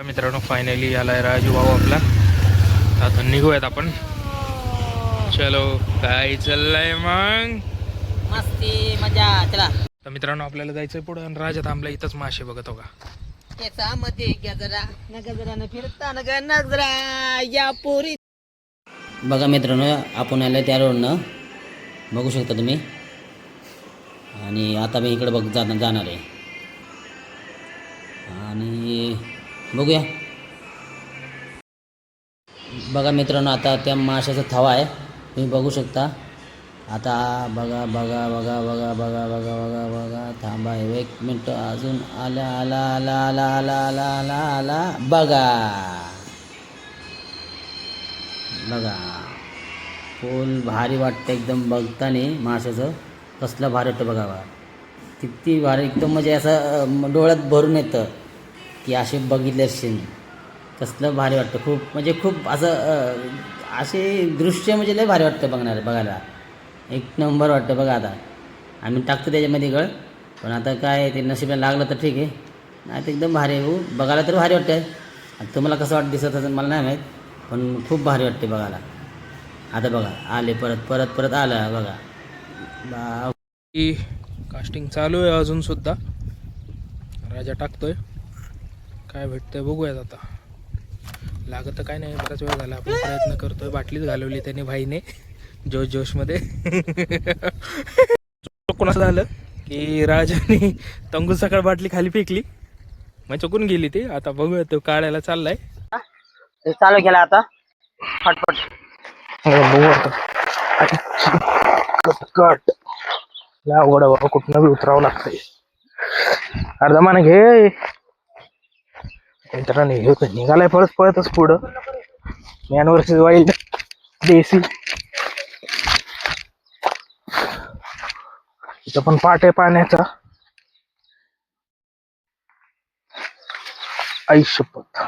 मित्रांनो फायनली आलाय राजू भाऊ आपला. आता निघूयात आपण. चलो काय चाललंय मग? मस्ती मजा चला. तर मित्रांनो आपल्याला जायचंय पुढे आणि राजा थांबला इथंच मासे बघत हो का. त्याच्यामध्ये गजरा नगजरानं फिरता नगरा या पोरी. बघा मित्रांनो आपण आलं त्या रोडनं बघू शकता तुम्ही. आणि आता मी इकडे जाणार आहे आणि बघूया. बघा मित्रांनो आता त्या माशाचा थवा आहे तुम्ही बघू शकता. आता बघा बघा बघा बघा बघा बघा बघा बघा थांबा एक मिनटं अजून. आला आला आला आला आला आला आला आला बघा बघा. फुल भारी वाटतं एकदम बघताना. माशाचं कसलं भारी वाटतं बघा बघा. किती भारी एकदम म्हणजे असं डोळ्यात भरून येतं की असे बघितले असेल. कसलं भारी वाटतं खूप म्हणजे खूप असं असे दृश्य म्हणजे लय भारी वाटतं बघायला. एक नंबर वाटतं बघा. आता आम्ही टाकतो त्याच्यामध्ये गळ पण आता काय ते नशिबाला लागलं तर ठीक आहे. नाही तर एकदम भारी आहे बघायला तर भारी वाटतं. आणि तुम्हाला कसं वाटतं दिसत असेल मला नाही माहीत पण खूप भारी वाटते बघायला. आता बघा आले परत परत परत आलं बघा. कास्टिंग चालू आहे अजून सुद्धा. राजा टाकतोय काय भेटतंय बघूयात आता. लागत काय नाही बराच वेळ झाला आपण प्रयत्न करतोय. बाटलीच घालवली त्याने भाईने जोश मध्ये. कोणाचं झालं की राजाने तंगू सकाळ बाटली खाली फेकली मग चुकून गेली ती. आता बघूया तो काढायला चाललाय. चालू केला आता फटफट. बघू आता कट या अवघड बाबा कुठनं बी उतरावं लागतंय. अर्धा मान घे मित्रांनो. हे होतं निघालाय परत पळतच पुढं. मॅनवरच वाईल्ड देसी. इथं पण पाट आहे पाण्याचा. आई शपथ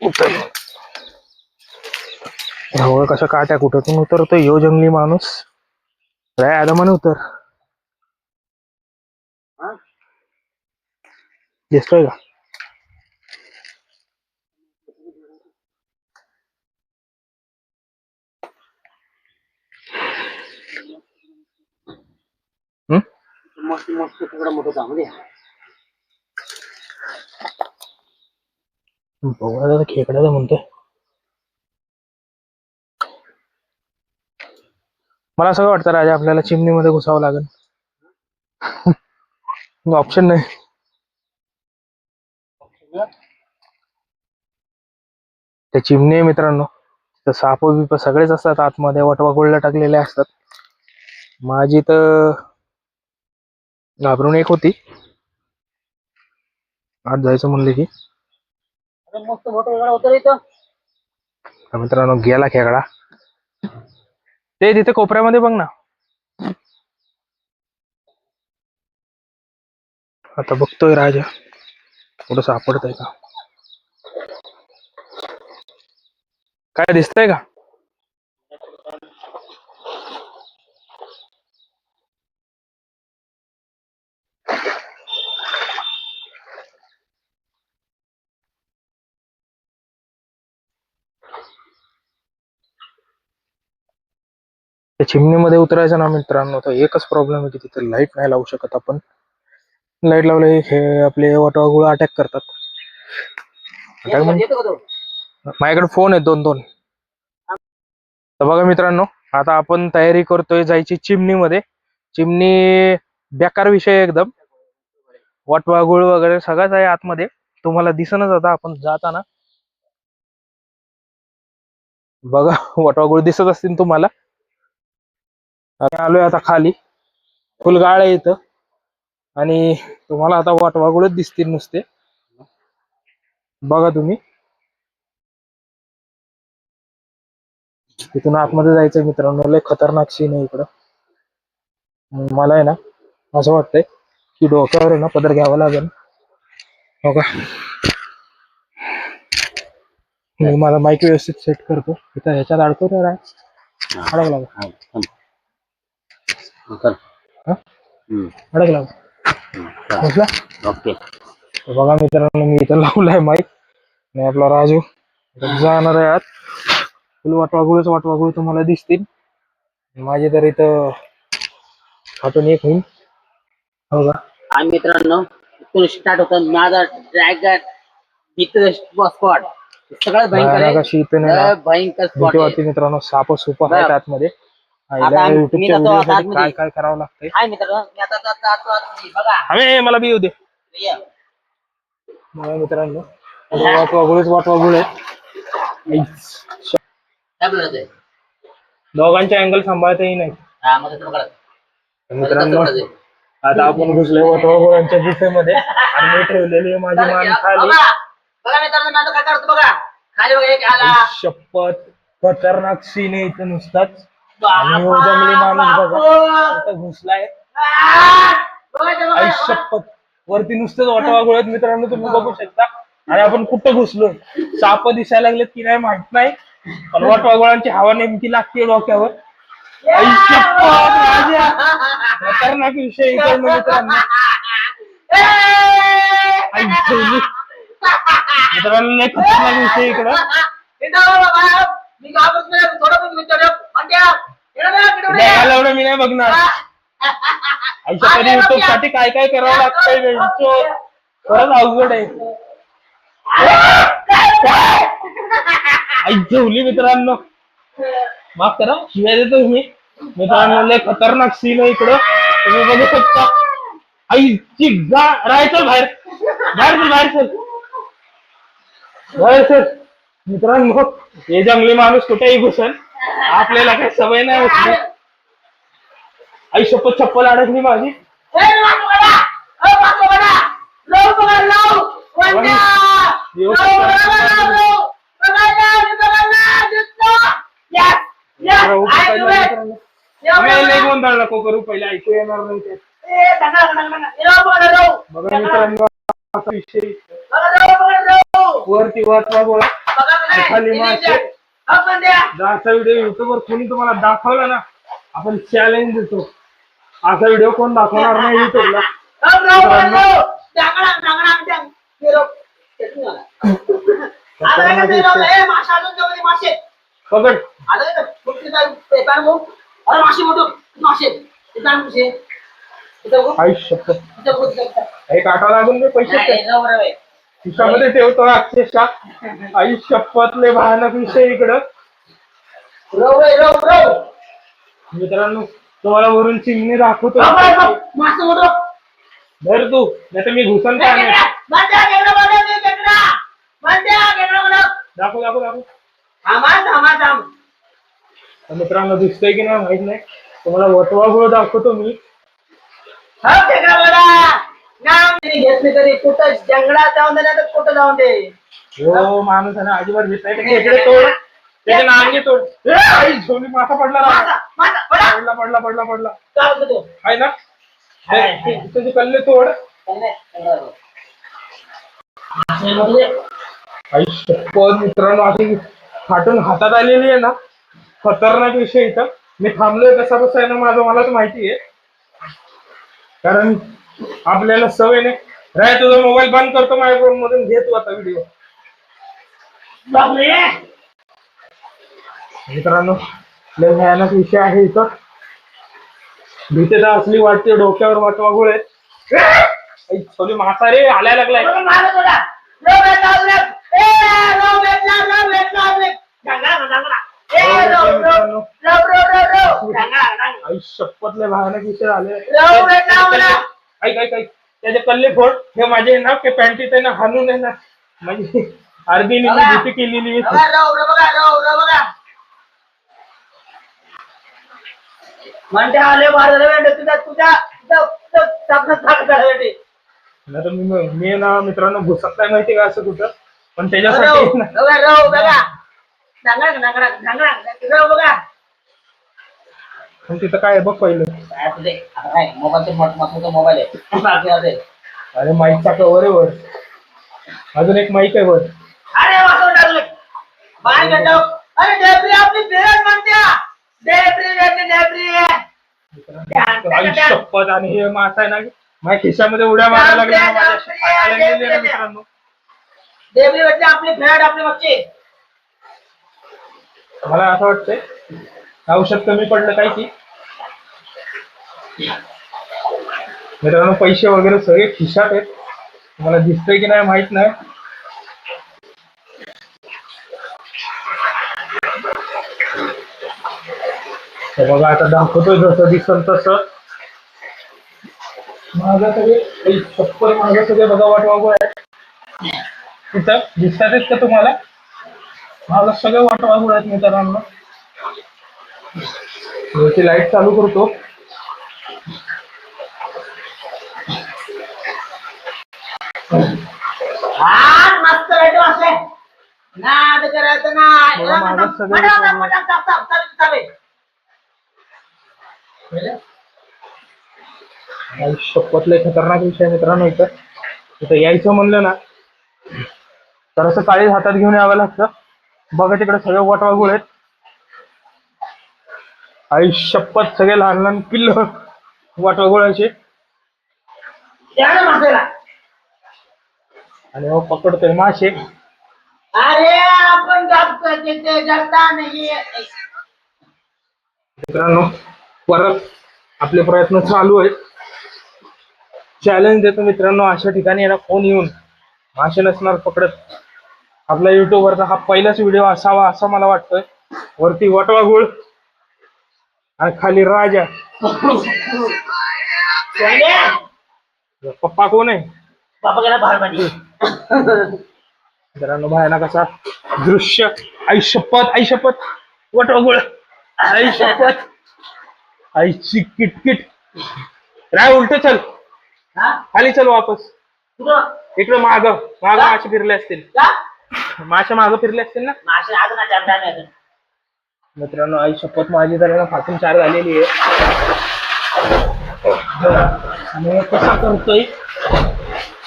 उतर ढवळ कशा काट्या कुठं उतरतोय ह्यो जंगली माणूस. राय आदा म्हण उतर. दिसतोय का? बघा खेकड्याचा म्हणतोय. मला असं वाटतं राजा आपल्याला चिमणीमध्ये घुसावं लागेल. ऑप्शन नाही. त्या चिमणी मित्रांनो तर साप बिप सगळेच असतात आतमध्ये. वटवा गुळला टाकलेले असतात. माझी तर घाबरून एक होती आत जायचं म्हणले की. मित्रांनो गेला खेकडा. ते तिथे कोपऱ्यामध्ये बघ ना. आता बघतोय राजा कुठं सापडतंय का. काय दिसतंय का? त्या चिमणीमध्ये उतरायचं ना मित्रांनो तर एकच प्रॉब्लेम आहे की तिथे लाईट नाही लावू शकत आपण. लाईट लावले हे आपले वटवाघूळ अटॅक करतात. माझ्याकडे फोन आहे 2-2. तर बघा मित्रांनो आता आपण तयारी करतोय जायची चिमणीमध्ये. चिमणी बेकार विषय एकदम. वटवाघूळ वगैरे सगळंच आहे आतमध्ये. तुम्हाला दिसनच आता आपण जाताना. बघा वटवाघूळ दिसत असतील तुम्हाला. आलोय आता खाली. फुल गाळ आहे इथं आणि तुम्हाला आता वटवाघूळच दिसतील नुसते. बघा तुम्ही तिथून आतमध्ये जायचं मित्रांनो. लय खतरनाक सीन आहे इकडं. मला आहे ना असं वाटतंय की डोक्यावर आहे ना पदर घ्यावा लागेल. हो का मी माझा माईक व्यवस्थित सेट करतो. इथं ह्याच्यात अडकवतो राय. अडकला अडकला बसला. ओके बघा मित्रांनो मी इथं लावलाय माईक. आणि आपला राजू आता जाणार आहे आत. फुल वाटवागुळ तुम्हाला दिसतील. माझी तर इथं हातून एक होईल. हो का आणि मित्रांनो इथून स्टार्ट होतं माझा ड्रॅगन स्पॉट. सगळं भयंकर भयानक आहे. अशी इथं नाही लय ना भयंकर स्पॉट भीती आहे. वाटते मित्रांनो. साप सुप बरं. आहेत आतमध्ये. आता आईला मी युट्यूबच्या जातो व्हिडिओ आता साठी आतमध्ये. काय काय करावं लागतंय. हाय मित्रांनो मी आता जातो आतमध्ये. बघा अरे मला बी येऊ दे. ये. मला मित्रांनो वाटवागुळ आहेत. काय बोलत आहे? दोघांचे अँगल सांभाळताही नाही. हा मग तसं बघा. मित्रांनो आता आपण घुसलोय वाटवागुळांच्या गुफेमध्ये आणि मी ठेवलेली आहे माझी मान खाली. बघा मित्रांनो मी आता काय करतो बघा. खाली बघा एक आला. शपथ खतरनाक सीन आहे इथं नुसताच. आणि हो जंगली माणूस बघा इथं घुसलाय. आई शपथ वरती नुसतंच वाटवागुळ आहेत मित्रांनो तुम्ही बघू शकता. आणि आपण कुठं घुसलोय. साप दिसायला लागलेत की नाही माहित नाही. पण वाटवागुळांची हवा नेमकी लागते डोक्यावर. आई शपथ राजा खतरनाक विषय इकडनं मित्रांनो. आई झोली मित्रांनो लय खतरनाक विषय इकडं. एवढं मी नाही बघणार. आईच्या कधी युट्यूब साठी काय काय करावं लागतंय खरंच अवघड आहे. आई झोली मित्रांनो माफ करा शिवाय देतो मी. मित्रांनो लय खतरनाक सीन आहे इकडं तुम्ही बघू शकता. आईची राहायचं बाहेर बाहेर चल बाहेर चल. मित्रांनो हे जंगली माणूस कुठेही घुसल आपल्याला काही सवय नाही होती. आई शपथ चप्पल अडकली माझी. गोंधळ नको करू पहिले ऐकू येणार नाही ते. बघा मित्रांनो असा विषय वरती वाचवा गोळा खाली मासे. असा व्हिडिओ युट्यूबवर कोणी तुम्हाला दाखवला ना आपण चॅलेंज देतो. असा व्हिडिओ कोण दाखवणार नाही युट्यूबला. पकड एक आठवडा लागून पैसे खिशामध्ये ठेवतो अक्षरशः. आई शपथ लय भयानक विषय इकडं. मित्रांनो तुम्हाला वरून चिमणी दाखवतो. धर तू नाही तर मी घुसन काय नाही. दाखव दाखव दाखव. मित्रांनो दिसतोय की नाही माहित नाही. तुम्हाला वटवागुळ दाखवतो मी. कुठं जंगलात जाऊन दे तर कुठं जाऊन दे. हो माणूस आहे ना अजिबात दिसत नाही. खेकडे तोड त्याचे नांगे तोड. झोली मासा पडला पडला पडला पडला पडला आहे ना. त्याचे कल्ले तोड. मित्रांनो अशी फाटून हातात आलेली आहे ना खतरनाक विषय इथं. मी थांबलोय कसा बसा आहे ना माझं मलाच माहिती आहे. कारण आपल्याला सवय नाही. राय तुझा मोबाईल बंद करतो माझ्या फोन मधून घेतो आता व्हिडिओ. मित्रांनो लय भयानक विषय आहे इथं. भीती तर असली वाटते डोक्यावर वाटवागुळ आहेत. छोली मासा रे आलाय लागलाय. आई शपथ लय भयानक विषय आले. ऐक ऐक ऐक त्याचे कल्ले फोड. हे माझे ना ते पॅन्टीत आहे ना हाणून आहे ना म्हणजे अर्धी भीती केलेली. म्हणजे आले तुझ्या मी ना मित्रांनो घुसत नाही माहिती का असं कुठं. पण त्याच्यासाठी पण तिथं काय बघ पहिलं. मोबाईल अरे माईकचा कवर आहे वर. अजून एक माईक आहे वर. शपथ आणि हे मासा आहे ना माझ्या खिशामध्ये उड्या मारायला लागल्या मित्रांनो. देवली भेटली आपली भेट आपली मच्छी. मला असं वाटतंय औषध कमी पडलं काय की मित्रांनो पैसे वगैरे सगळे खिशात आहेत. मला दिसतंय की नाही माहित नाही. तर बघा आता दाखवतोय जसं दिसल तसं. माझं सगळे छप्पर माझं सगळे बघा वाटवागो आहे. तिथं दिसतातच का तुम्हाला? माझं सगळे वाटवागो आहेत मित्रांनो. वरती लाईट चालू करतो. मस्त भेटू असे नाद करायचं नाही. बघा माझं सगळं शपथले खतरनाक विषय मित्रांनो. इथं यायचं म्हणलं ना तर असं काळी हातात घेऊन यावं लागतं. बघा तिकडे सगळे वाटवागुळ आहेत. आई शपथ सगळे लहान लहान पिल्ल वाटवागुळाचे. आणि हो पकडतोय मासे. अरे आपण जगता नाही. मित्रांनो परत आपले प्रयत्न चालू आहेत. चॅलेंज देतो मित्रांनो, अशा ठिकाणी ना फोन येऊन मासे नसणार पकडत. आपल्या युट्यूबवरचा हा पहिलाच व्हिडिओ असावा असं मला वाटतोय. वरती वटवागुळ आणि खाली राजा. पप्पा कोण आहे? बाबा गेला बाहेर पाणी. मित्रांनो भयानक असा दृश्य. आई शपथ वटवागुळ. आई शपथ आईची किटकिट. राय उलट चल खाली चल वापस. इकडे माग मासे फिरले असतील. मासे माग फिरले असतील ना. मित्रांनो आई शपथ माझी तर फाटून 4 झालेली आहे. आणि कसा करतोय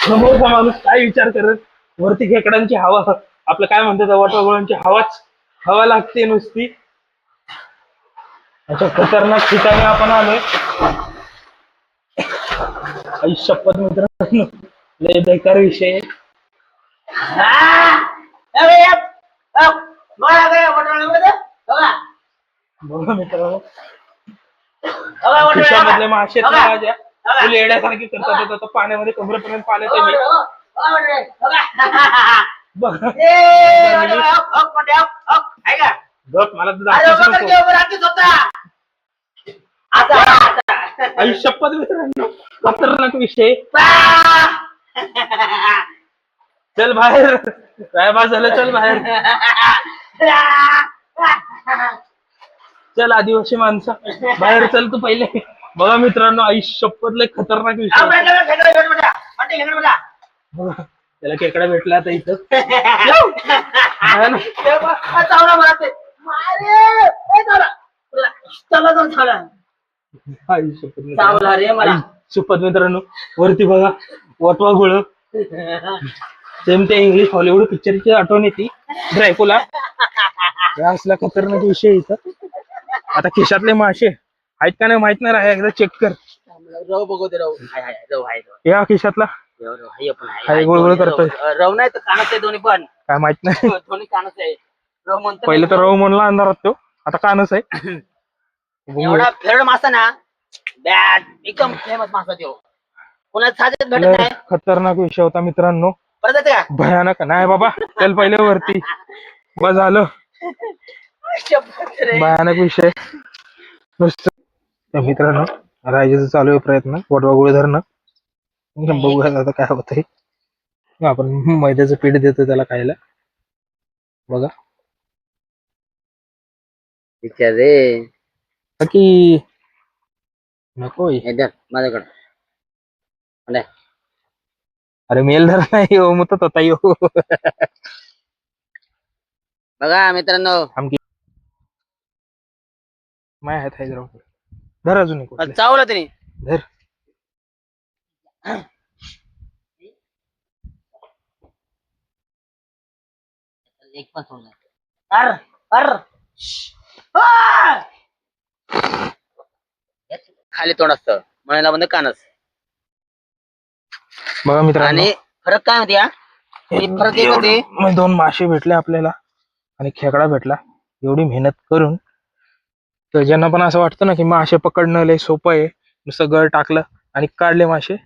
समोरचा माणूस काय विचार करत. वरती खेकडांची हवा आपलं काय म्हणतात वटवागुळांची हवा लागते नुसती. अशा खतरनाक ठिकाणी आपण आलोय. आई शपथ मित्रांनो लय बेकार विषय. बघा मित्रांनो खिशामधले मासे माझ्या फुल येड्यासारखे करतात. आता पाण्यामध्ये कमरेपर्यंत पाण्यात आहे मी. बघा गप मला आई शपथ मित्रांनो खतरनाक विषय. चल बाहेर काय झालं. चल बाहेर चल आदिवासी माणसं बाहेर चल तू पहिले. बघा मित्रांनो आई शपथ लय खतरनाक विषय. त्याला खेकडा भेटला आता इथं. शपथ मित्रांनो वरती बघा वटवागुळ. सेम त्या इंग्लिश हॉलिवूड पिक्चरची आठवण येते ड्रायकोला. असला खतरनाक विषय इथं. आता खिशातले मासे आहेत का नाही माहित नाही. राहा एकदा चेक कर. या खिशातला गोळगोळ करतोय. रव नाही तर कानच आहे दोन्ही पण. काय माहित नाही. दोन्ही कानच आहे. रव म्हणतो पहिले तर रव म्हणला अंधारात तो. आता कानच आहे. एवढा फेवरेट मासा ना. बॅट एकदम फेमस मासा तो. कोणाला साजेच भेटत नाही. खतरनाक विषय होता मित्रांनो. परत का भयानक नाही बाबा. चल पहिले वरती बस झालं. भयानक विषय नुसतं. मित्रांनो राजाचं चालू आहे प्रयत्न वटवागुळ धरणं. बघूया आता काय होतंय. आपण मैद्याचं पीठ देतो त्याला खायला. बघा रे की नको माझ्याकडे. अरे मेल धर नाही हो मुतत होता यो. बघा मित्रांनो माय हात हैदराबाद धर अजून एक चावला त्याने. धर. एक पण सोडला. खाली तोंड असतं म्हणायला म्हणजे कानच. बघा मित्रांनो आणि फरक काय माहिती. मग 2 मासे भेटले आपल्याला आणि खेकडा भेटला. एवढी मेहनत करून तर ज्यांना पण असं वाटतं ना की मासे पकडणं लय सोपं आहे, नुसतं गळ टाकलं आणि काढले मासे,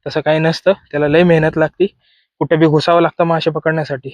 तसं काही नसतं. त्याला लय मेहनत लागते, कुठे बी घुसावं लागतं मासे पकडण्यासाठी.